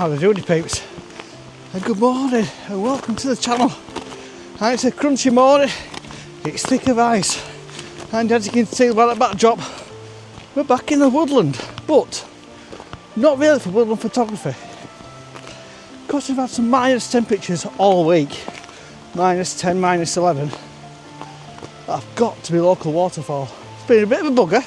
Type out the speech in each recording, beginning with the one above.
How the doody peeps, and good morning and welcome to the channel. And it's a crunchy morning, it's thick of ice, and as you can see by the backdrop, we're back in the woodland, but not really for woodland photography, because we've had some minus temperatures all week, minus 10, minus 11. I've got to be local waterfall. It's been a bit of a bugger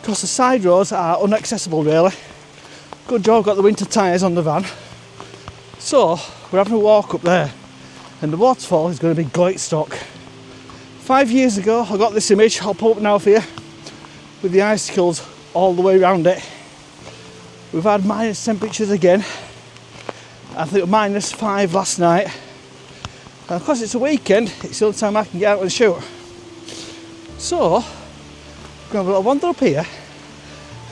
because the side roads are inaccessible really. Good job I've got the winter tyres on the van. So we're having a walk up there, and the waterfall is going to be Goitstock. 5 years ago I got this image, I'll put up now for you, with the icicles all the way around it. We've had minus temperatures again. I think minus 5 last night. And because it's a weekend, it's the only time I can get out and shoot. So, I'm going to have a little wander up here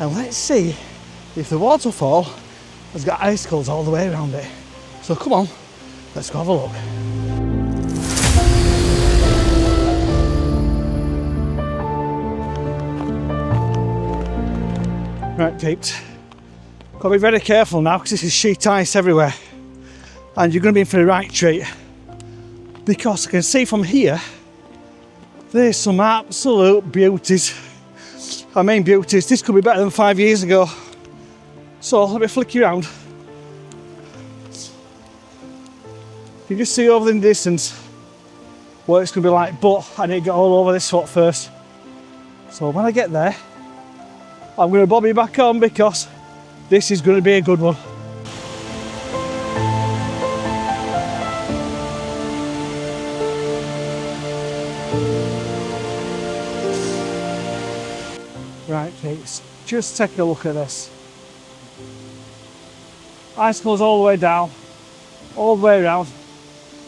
and let's see if the waterfall has got icicles all the way around it. So come on, let's go have a look. Right peeps, got to be very careful now because this is sheet ice everywhere and you're going to be in for the right treat, because I can see from here there's some absolute beauties. I mean beauties, this could be better than 5 years ago. So let me flick you around. You can just see over in the distance what it's going to be like, but I need to get all over this spot first. So when I get there, I'm going to bob you back on because this is going to be a good one. Right peeps, just take a look at this. Icicles all the way down, all the way around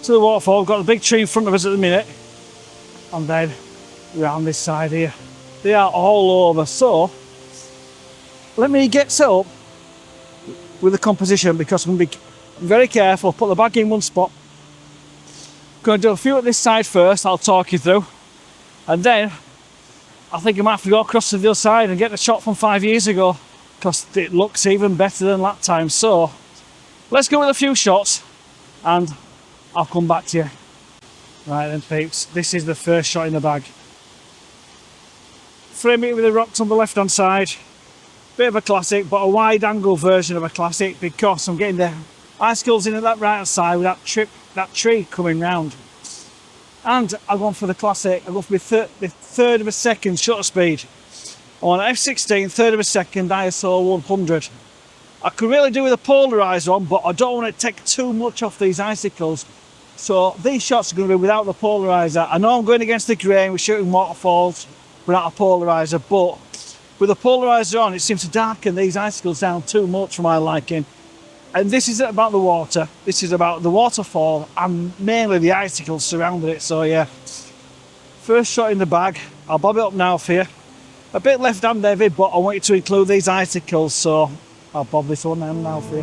to the waterfall. We've got a big tree in front of us at the minute, and then around this side here. They are all over. So let me get set up with the composition because I'm going to be very careful. Put the bag in one spot. Going to do a few at this side first, I'll talk you through, and then I think I might have to go across to the other side and get the shot from 5 years ago because it looks even better than that time. So let's go with a few shots and I'll come back to you. Right then peeps, this is the first shot in the bag. Frame it with the rocks on the left hand side. Bit of a classic, but a wide angle version of a classic because I'm getting the icicles in at that right hand side with that tree coming round. And I've gone for the classic, I've gone for the third of a second shutter speed. On f16, third of a second, ISO 100. I could really do with a polarizer on, but I don't want to take too much off these icicles. So these shots are going to be without the polarizer. I know I'm going against the grain, we're shooting waterfalls without a polarizer, but with the polarizer on, it seems to darken these icicles down too much for my liking. And this isn't about the water, this is about the waterfall and mainly the icicles surrounding it. So yeah, first shot in the bag. I'll bob it up now for you. A bit left hand heavy, but I want you to include these icicles, so I'll bob this one in now for you.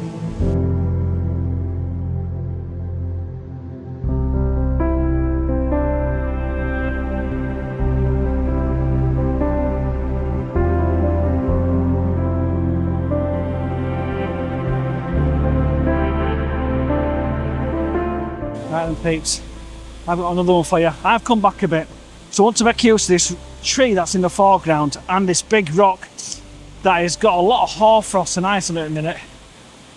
Right then peeps, I've got another one for you. I've come back a bit, so I want to make use of this tree that's in the foreground and this big rock that has got a lot of hoarfrost and ice on it at the minute.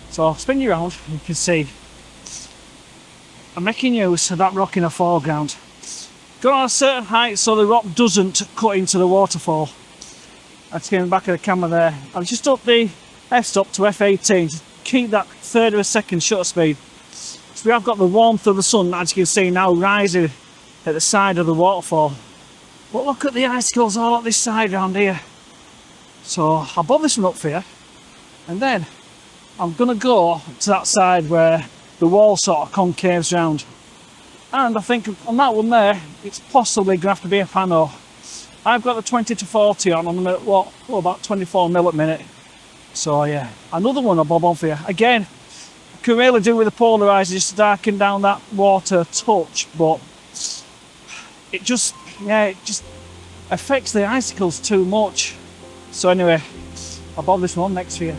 So I'll spin you around and you can see I'm making use of that rock in the foreground. Got on a certain height so the rock doesn't cut into the waterfall. That's getting back of the camera there. I've just up the f-stop to f18 to keep that third of a second shutter speed. So we have got the warmth of the sun, as you can see now, rising at the side of the waterfall. But look at the icicles all up this side around here. So I'll bob this one up for you, and then I'm going to go to that side where the wall sort of concaves round. And I think on that one there, it's possibly going to have to be a pano. I've got the 20 to 40 on, I'm at what, about 24mm at minute. So yeah, another one I'll bob on for you. Again, I can really do with the polarizer just to darken down that water touch, but it just affects the icicles too much. So anyway, I'll bob this one next for you.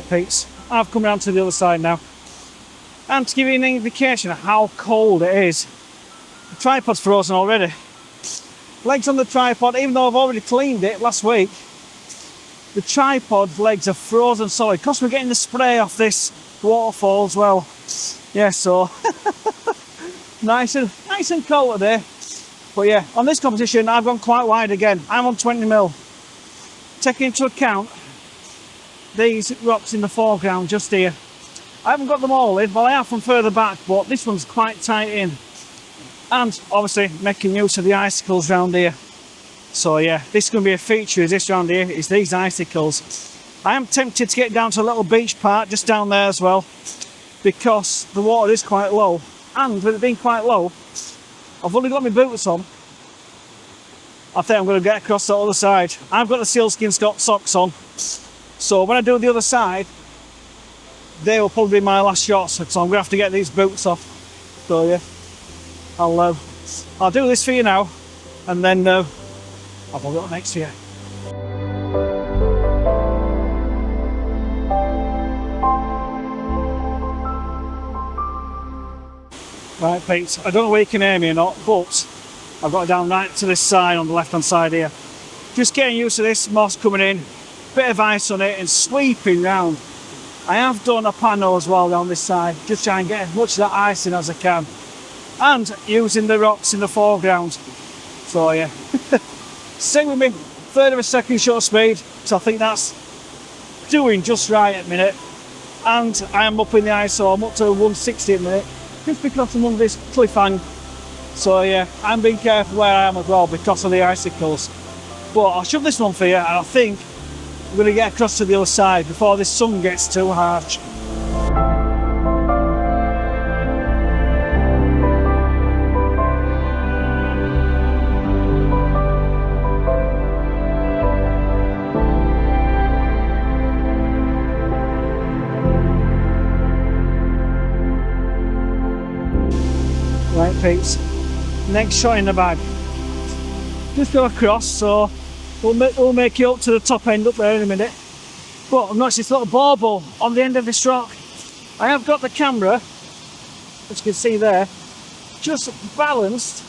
peeps, I've come around to the other side now. And to give you an indication of how cold it is, the tripod's frozen already. Legs on the tripod, even though I've already cleaned it last week, the tripod legs are frozen solid because we're getting the spray off this waterfall as well. Yeah, so nice and cold today. But yeah, on this competition I've gone quite wide again. I'm on 20mm. Taking into account these rocks in the foreground just here. I haven't got them all in, well I have from further back, but this one's quite tight in. And obviously making use of the icicles round here. So yeah, this is going to be a feature, is this round here, is these icicles. I am tempted to get down to a little beach part just down there as well, because the water is quite low, and with it being quite low, I've only got my boots on. I think I'm going to get across the other side. I've got the sealskin socks on, so when I do the other side, they will probably be my last shots, so I'm going to have to get these boots off. So yeah, I'll do this for you now, and then I'll put it up next to you. Right peeps, I don't know where you can hear me or not, but I've got it down right to this side on the left hand side here. Just getting used to this moss coming in, bit of ice on it and sweeping round. I have done a panel as well down this side, just try and get as much of that ice in as I can. And using the rocks in the foreground. So yeah, stay with me, third of a second short speed, so I think that's doing just right at the minute. And I am up in the ice, so I'm up to 160 at the minute, just because I'm under this cliff hang. So yeah, I'm being careful where I am as well because of the icicles. But I'll shove this one for you, and I think I'm going to get across to the other side before this sun gets too harsh. Right peeps, next shot in the bag. Just go across, so we'll make it up to the top end up there in a minute. But I've noticed this little bauble on the end of this rock. I have got the camera, as you can see there, just balanced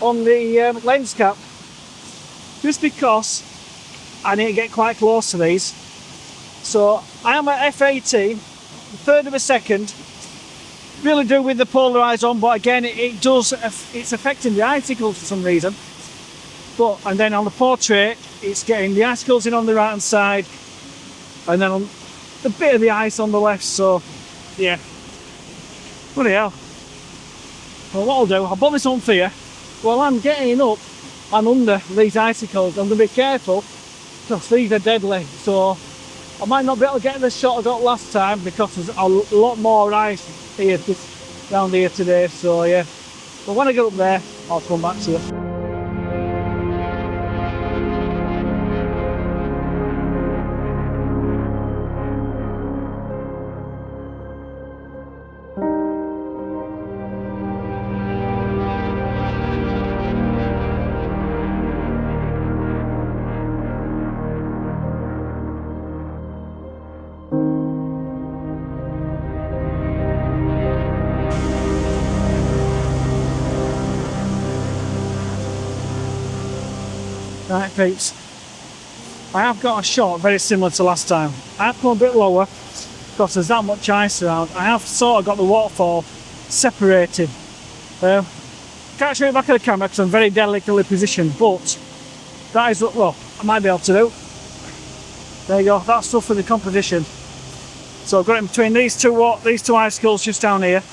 on the lens cap, just because I need to get quite close to these. So I am at f18, third of a second. Really do with the polarized on, but again it's affecting the icicles for some reason. But and then on the portrait it's getting the icicles in on the right hand side, and then on the bit of the ice on the left. So yeah, bloody hell. Well, what I'll do, I'll put this on for you while I'm getting up and under these icicles. I'm going to be careful because these are deadly, so I might not be able to get the shot I got last time because there's a lot more ice here down here today. So yeah, but when I get up there I'll come back to you. Right peeps, I have got a shot very similar to last time. I have come a bit lower because there's that much ice around. I have sort of got the waterfall separated. Can't show you back of the camera because I'm very delicately positioned, but that is what, well, I might be able to do. There you go, that's stuff for the competition. So I've got it in between these two icicles just down here.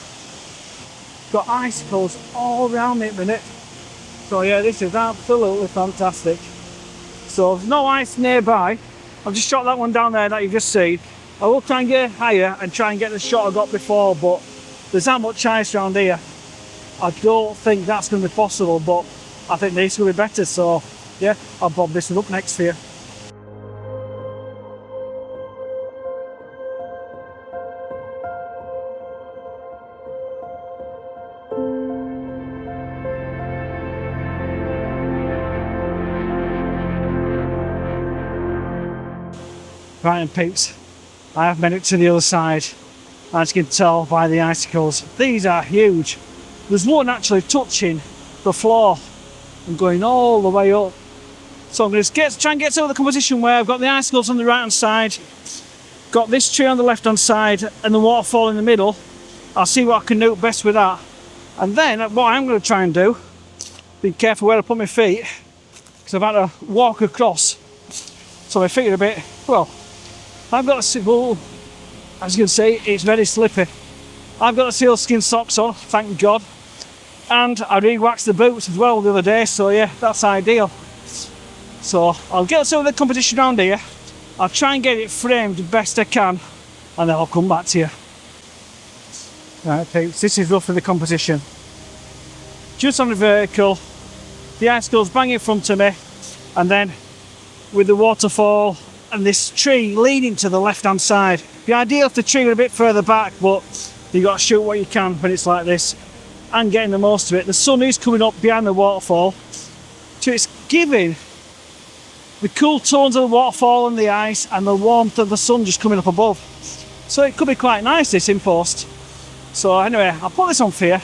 Got icicles all around me at the minute. So yeah, this is absolutely fantastic. So there's no ice nearby. I've just shot that one down there that you've just seen. I will try and get higher and try and get the shot I got before, but there's that much ice around here. I don't think that's going to be possible, but I think these will be better. So yeah, I'll bob this one up next for you. Right, and peeps, I have made it to the other side. As you can tell by the icicles, these are huge. There's one actually touching the floor and going all the way up. So I'm going to try and get to the composition where I've got the icicles on the right hand side, got this tree on the left hand side and the waterfall in the middle. I'll see what I can do best with that. And then what I'm going to try and do, be careful where I put my feet, because I've had to walk across. So my feet are a bit, well, I've got a, as you can see, it's very slippy. I've got the sealskin socks on, thank God. And I re-waxed the boots as well the other day, so yeah, that's ideal. So I'll get some of the competition around here. I'll try and get it framed the best I can, and then I'll come back to you. Right, peeps, this is roughly the composition. Just on the vertical, the icicles bang in front of me, and then with the waterfall and this tree leading to the left hand side. The ideal if the tree were a bit further back, but you've got to shoot what you can when it's like this and getting the most of it. The sun is coming up behind the waterfall, so it's giving the cool tones of the waterfall and the ice and the warmth of the sun just coming up above. So it could be quite nice, this in post. So anyway, I'll put this on for you,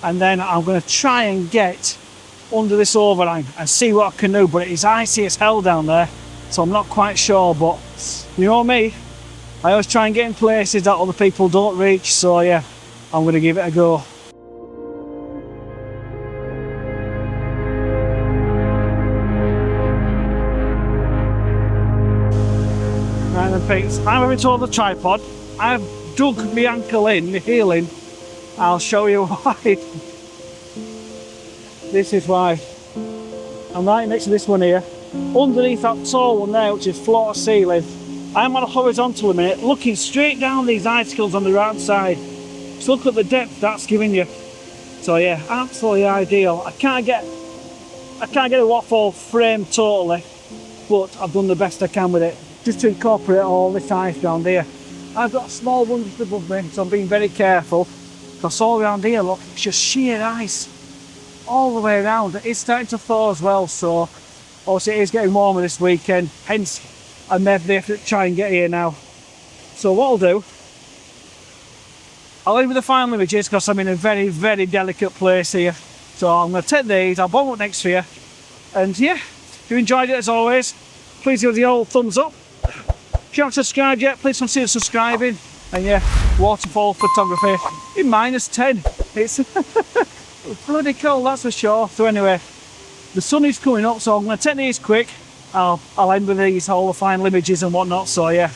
and then I'm going to try and get under this overhang and see what I can do, but it's icy as hell down there, so I'm not quite sure. But you know me, I always try and get in places that other people don't reach, so yeah, I'm going to give it a go. Right then peeps, I'm having to hold the tripod. I've dug my ankle in, my heel in. I'll show you why. This is why. I'm right next to this one here. Underneath that tall one there, which is floor to ceiling, I'm on a horizontal a minute, looking straight down these icicles on the right side. Just look at the depth that's giving you. So yeah, absolutely ideal. I can't get a waterfall framed totally, but I've done the best I can with it, just to incorporate all this ice around here. I've got a small one just above me, so I'm being very careful, because all around here, look, it's just sheer ice all the way around. It's starting to thaw as well, so obviously it is getting warmer this weekend, hence I made the effort to try and get here now. So what I'll do, I'll leave with the final images because I'm in a very, very delicate place here. So I'm going to take these, I'll bomb up next for you, and yeah, if you enjoyed it as always, please give the old thumbs up. If you haven't subscribed yet, please consider subscribing. And yeah, waterfall photography in -10. It's bloody cold, that's for sure. So anyway, the sun is coming up, so I'm going to take these quick. I'll end with these, all the final images and whatnot. So yeah,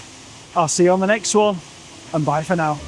I'll see you on the next one, and bye for now.